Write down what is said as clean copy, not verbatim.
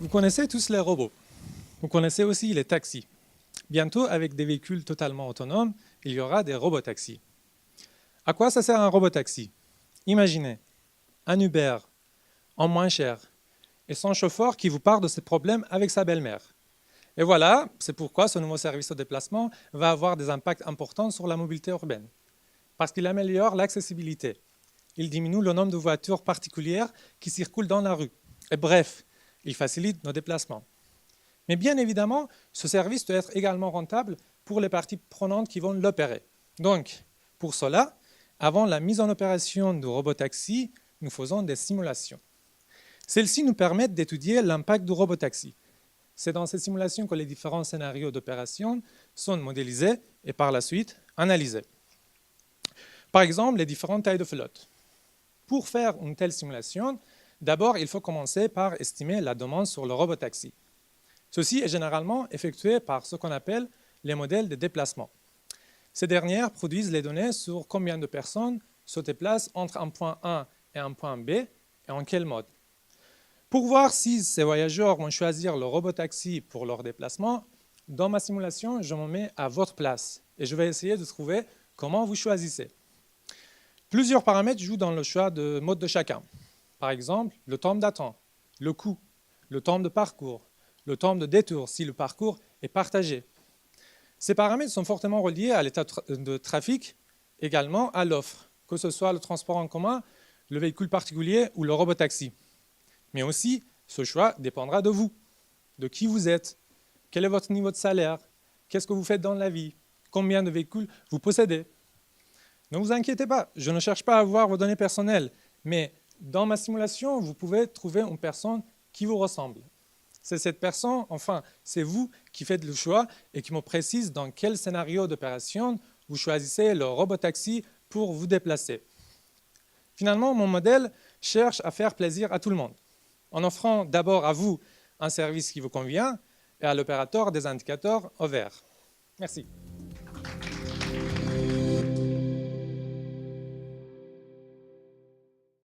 Vous connaissez tous les robots. Vous connaissez aussi les taxis. Bientôt, avec des véhicules totalement autonomes, il y aura des robotaxis. À quoi ça sert un robotaxi? Imaginez un Uber en moins cher et son chauffeur qui vous parle de ses problèmes avec sa belle-mère. Et voilà, c'est pourquoi ce nouveau service de déplacement va avoir des impacts importants sur la mobilité urbaine. Parce qu'il améliore l'accessibilité. Il diminue le nombre de voitures particulières qui circulent dans la rue. Et bref, il facilite nos déplacements. Mais bien évidemment, ce service doit être également rentable pour les parties prenantes qui vont l'opérer. Donc, pour cela, avant la mise en opération du robotaxi, nous faisons des simulations. Celles-ci nous permettent d'étudier l'impact du robotaxi. C'est dans ces simulations que les différents scénarios d'opération sont modélisés et par la suite analysés. Par exemple, les différentes tailles de flotte. Pour faire une telle simulation, d'abord, il faut commencer par estimer la demande sur le robotaxi. Ceci est généralement effectué par ce qu'on appelle les modèles de déplacement. Ces dernières produisent les données sur combien de personnes se déplacent entre un point A et un point B et en quel mode. Pour voir si ces voyageurs vont choisir le robotaxi pour leur déplacement, dans ma simulation, je me mets à votre place et je vais essayer de trouver comment vous choisissez. Plusieurs paramètres jouent dans le choix de mode de chacun. Par exemple, le temps d'attente, le coût, le temps de parcours, le temps de détour si le parcours est partagé. Ces paramètres sont fortement reliés à l'état de trafic, également à l'offre, que ce soit le transport en commun, le véhicule particulier ou le robotaxi. Mais aussi, ce choix dépendra de vous, de qui vous êtes, quel est votre niveau de salaire, qu'est-ce que vous faites dans la vie, combien de véhicules vous possédez. Ne vous inquiétez pas, je ne cherche pas à avoir vos données personnelles, mais dans ma simulation, vous pouvez trouver une personne qui vous ressemble. C'est cette personne, enfin, c'est vous qui faites le choix et qui me précise dans quel scénario d'opération vous choisissez le robotaxi pour vous déplacer. Finalement, mon modèle cherche à faire plaisir à tout le monde, en offrant d'abord à vous un service qui vous convient et à l'opérateur des indicateurs au vert. Merci.